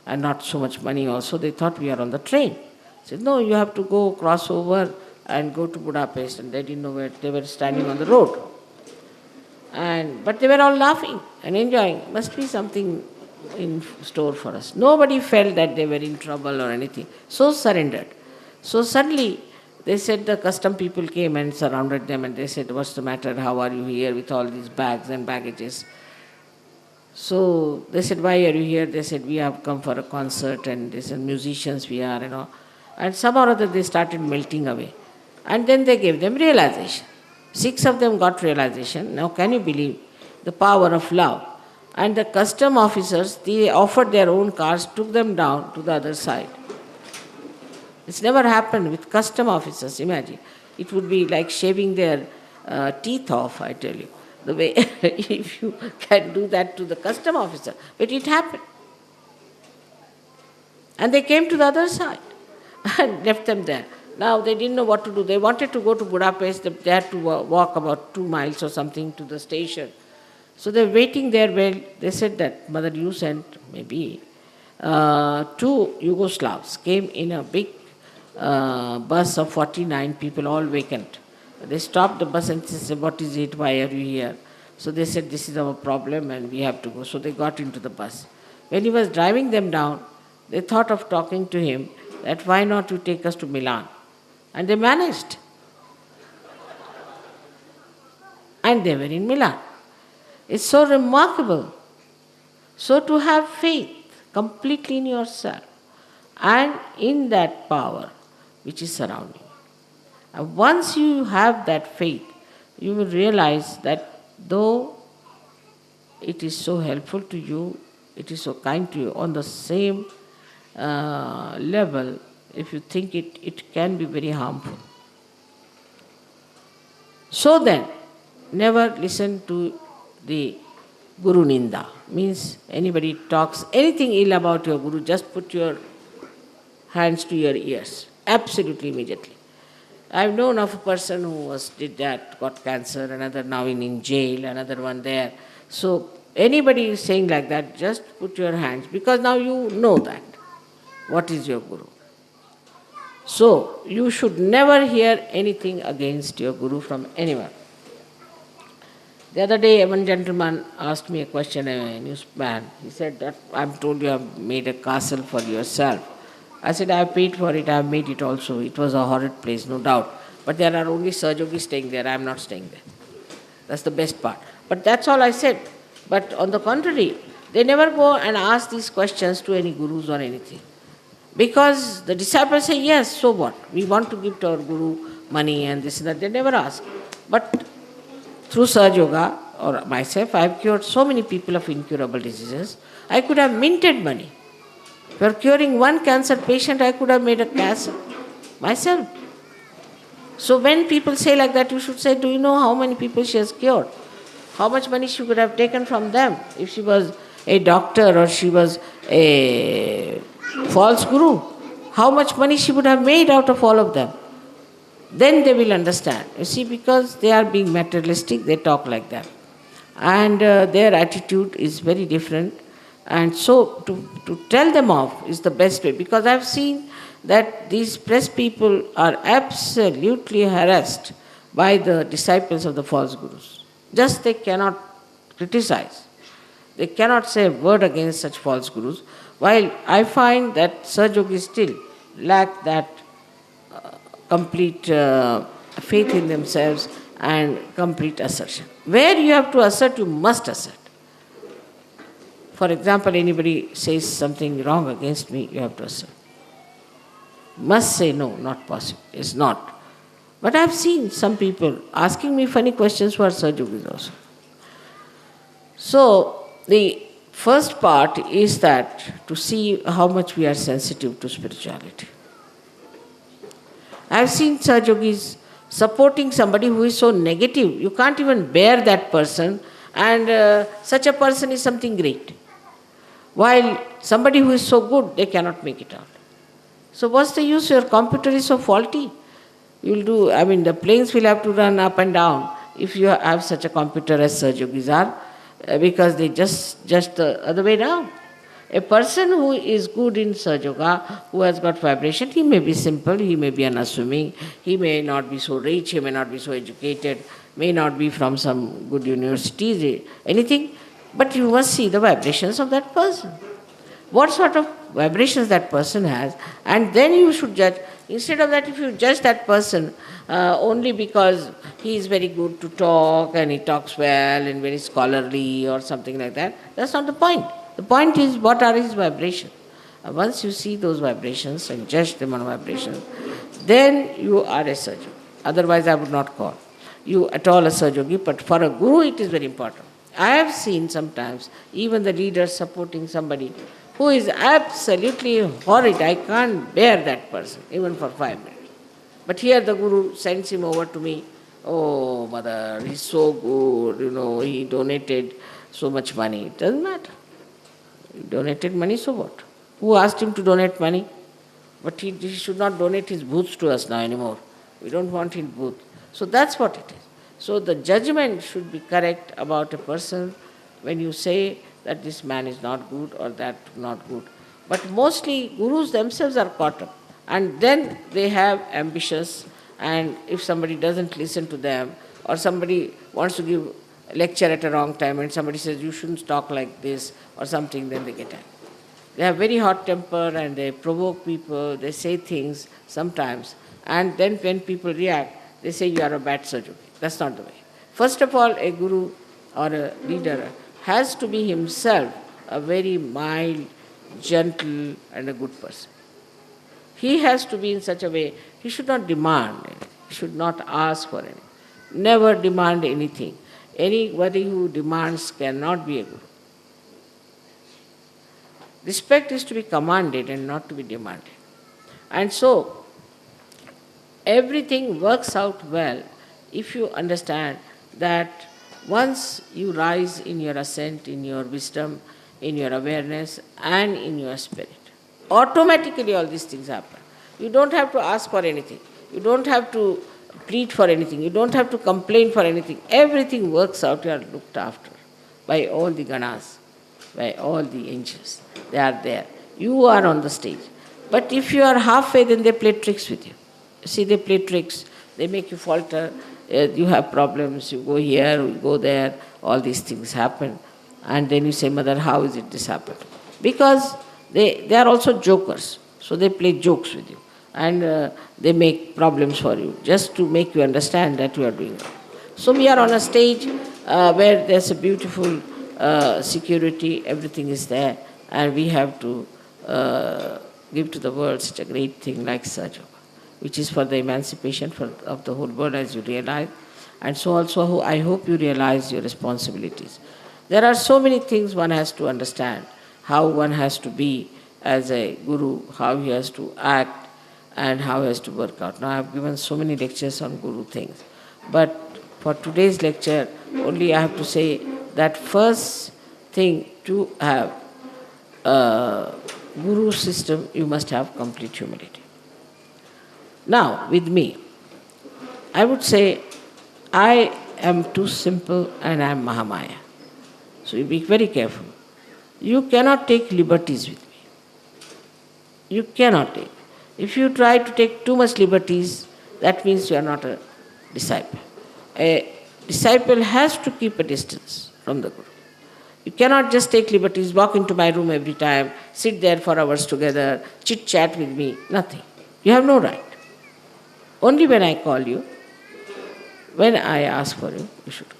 and not so much money also. They thought we are on the train. They said, no, you have to go cross over and go to Budapest. And they didn't know where. They were standing on the road. But they were all laughing and enjoying. Must be something in store for us. Nobody felt that they were in trouble or anything. So surrendered. So suddenly they said the custom people came and surrounded them, and they said, what's the matter? How are you here with all these bags and baggages? So they said, why are you here? They said, we have come for a concert, and they said, musicians we are, And somehow or other they started melting away. And then they gave them realization. 6 of them got realization. Now can you believe the power of love? And the custom officers, they offered their own cars, took them down to the other side. It's never happened with custom officers, imagine. It would be like shaving their teeth off, I tell you. The way, if you can do that to the custom officer. But it happened. And they came to the other side and left them there. Now they didn't know what to do. They wanted to go to Budapest. They had to walk about 2 miles or something to the station. So they're waiting there. Well, they said that, Mother, you sent maybe 2 Yugoslavs came in a big bus of 49 people, all vacant. They stopped the bus and said, what is it? Why are you here? So they said, this is our problem and we have to go. So they got into the bus. When he was driving them down, they thought of talking to him that why not you take us to Milan? And they managed. And they were in Milan. It's so remarkable. So to have faith completely in yourself and in that power which is surrounding you. And once you have that faith, you will realize that though it is so helpful to you, it is so kind to you, on the same level, if you think it can be very harmful. So then, never listen to the Guru Ninda. Means anybody talks anything ill about your Guru, just put your hands to your ears, absolutely immediately. I've known of a person who did that, got cancer, another now in jail, another one there. So anybody is saying like that, just put your hands, because now you know that. What is your Guru? So you should never hear anything against your Guru from anyone. The other day, one gentleman asked me a question, a newsman. He said that I'm told you have made a castle for yourself. I said, I have paid for it, I have made it also. It was a horrid place, no doubt. But there are only Sahajogis staying there, I am not staying there. That's the best part. But that's all I said. But on the contrary, they never go and ask these questions to any gurus or anything. Because the disciples say, yes, so what? We want to give to our Guru money and this and that. They never ask. But through Sahajoga or myself, I have cured so many people of incurable diseases. I could have minted money. For curing one cancer patient, I could have made a castle myself. So when people say like that, you should say, do you know how many people she has cured? How much money she could have taken from them if she was a doctor or she was a false guru? How much money she would have made out of all of them? Then they will understand. You see, because they are being materialistic, they talk like that. And their attitude is very different. And so to tell them off is the best way. Because I've seen that these press people are absolutely harassed by the disciples of the false gurus. Just they cannot criticize. They cannot say a word against such false gurus. While I find that Sahajogis still lack that complete faith in themselves and complete assertion. Where you have to assert, you must assert. For example, anybody says something wrong against me, you have to assert. Must say no, not possible. It's not. But I've seen some people asking me funny questions who are Sahajogis also. So, the first part is that to see how much we are sensitive to spirituality. I've seen Sahajogis supporting somebody who is so negative, you can't even bear that person, and such a person is something great. While somebody who is so good, they cannot make it out. So what's the use? Your computer is so faulty. The planes will have to run up and down if you have such a computer as Sahajogis are, because they just the other way down. A person who is good in Sahaja, who has got vibration, he may be simple, he may be unassuming, he may not be so rich, he may not be so educated, may not be from some good universities, anything, but you must see the vibrations of that person. What sort of vibrations that person has, and then you should judge. Instead of that, if you judge that person only because he is very good to talk and he talks well and very scholarly or something like that, that's not the point. The point is, what are his vibrations? Once you see those vibrations and judge them on vibrations, then you are a Sahajogi. Otherwise, I would not call you at all a Sahajogi, but for a guru it is very important. I have seen sometimes even the leaders supporting somebody who is absolutely horrid. I can't bear that person, even for 5 minutes. But here the guru sends him over to me. Oh, mother, he's so good, he donated so much money. It doesn't matter. He donated money, so what? Who asked him to donate money? But he should not donate his booths to us now anymore. We don't want his booth. So that's what it is. So the judgment should be correct about a person when you say that this man is not good or that not good. But mostly gurus themselves are caught up. And then they have ambitions, and if somebody doesn't listen to them, or somebody wants to give a lecture at a wrong time and somebody says you shouldn't talk like this or something, then they get angry. They have very hot temper and they provoke people, they say things sometimes, and then when people react, they say you are a bad Sahajogi. That's not the way. First of all, a guru or a leader has to be himself a very mild, gentle and a good person. He has to be in such a way, he should not demand anything, he should not ask for anything. Never demand anything. Anybody who demands cannot be a guru. Respect is to be commanded and not to be demanded. And so, everything works out well if you understand that once you rise in your ascent, in your wisdom, in your awareness and in your spirit, automatically all these things happen. You don't have to ask for anything. You don't have to plead for anything. You don't have to complain for anything. Everything works out. You are looked after by all the ganas, by all the angels. They are there. You are on the stage. But if you are halfway, then they play tricks with you. See, they play tricks. They make you falter. You have problems. You go here, you go there. All these things happen. And then you say, Mother, how is it this happened? Because they are also jokers. So they play jokes with you. And they make problems for you, just to make you understand that you are doing wrong. So we are on a stage where there's a beautiful security, everything is there, and we have to give to the world such a great thing like Sahaja, which is for the emancipation of the whole world, as you realize. And so also I hope you realize your responsibilities. There are so many things one has to understand, how one has to be, as a guru, how he has to act and how he has to work out. Now I have given so many lectures on guru things, but for today's lecture, only I have to say that first thing to have a guru system, you must have complete humility. Now, with me, I would say I am too simple and I am Mahamaya. So you be very careful. You cannot take liberties with me. You cannot take. If you try to take too much liberties, that means you are not a disciple. A disciple has to keep a distance from the Guru. You cannot just take liberties, walk into my room every time, sit there for hours together, chit-chat with me, nothing. You have no right. Only when I call you, when I ask for you, you should go.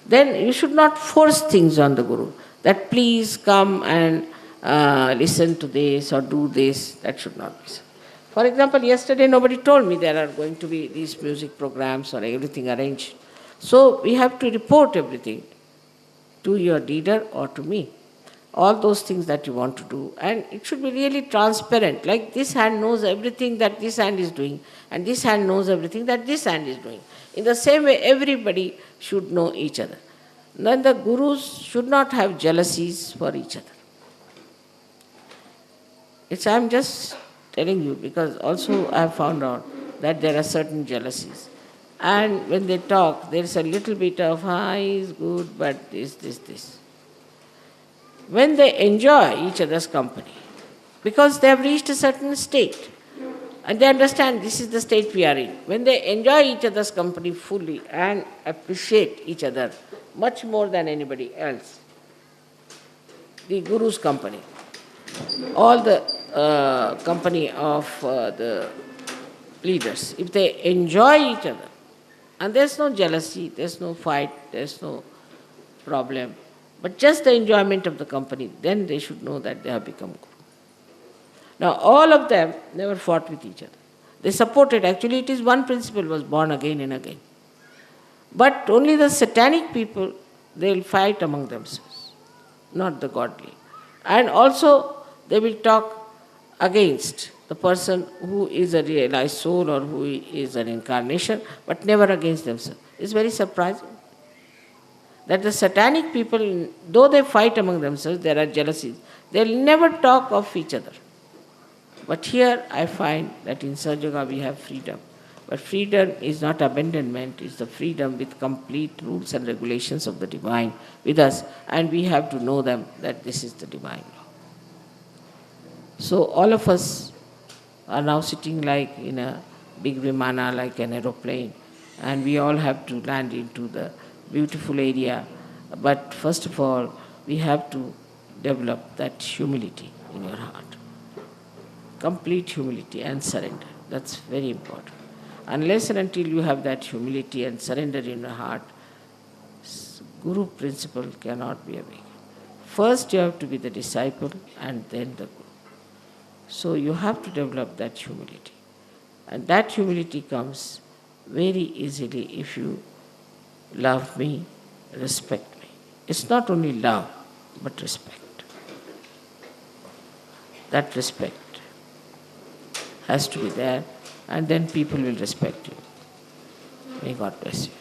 Then you should not force things on the Guru, that please come and listen to this or do this. That should not be so. For example, yesterday nobody told me there are going to be these music programs or everything arranged. So we have to report everything to your leader or to me. All those things that you want to do. And it should be really transparent. Like this hand knows everything that this hand is doing, and this hand knows everything that this hand is doing. In the same way, everybody should know each other. Then the gurus should not have jealousies for each other. I'm just telling you, because also I have found out that there are certain jealousies. And when they talk, there is a little bit of, he is good, but this. When they enjoy each other's company, because they have reached a certain state, and they understand this is the state we are in, when they enjoy each other's company fully and appreciate each other much more than anybody else, the Guru's company, all the company of the leaders, if they enjoy each other, and there's no jealousy, there's no fight, there's no problem, but just the enjoyment of the company, then they should know that they have become Guru. Now, all of them never fought with each other. They supported, actually it is one principle was born again and again. But only the satanic people, they will fight among themselves, not the godly. And also, they will talk against the person who is a realized soul or who is an incarnation, but never against themselves. It's very surprising that the satanic people, though they fight among themselves, there are jealousies, they will never talk of each other. But here I find that in Sahaja Yoga we have freedom. But freedom is not abandonment, it's the freedom with complete rules and regulations of the divine with us, and we have to know them that this is the divine law. So all of us are now sitting like in a big vimana, like an aeroplane, and we all have to land into the beautiful area. But first of all, we have to develop that humility in your heart. Complete humility and surrender. That's very important. Unless and until you have that humility and surrender in your heart, Guru principle cannot be awakened. First you have to be the disciple and then the Guru. So you have to develop that humility. And that humility comes very easily if you love me, respect me. It's not only love, but respect. That respect has to be there, and then people will respect you. May God bless you.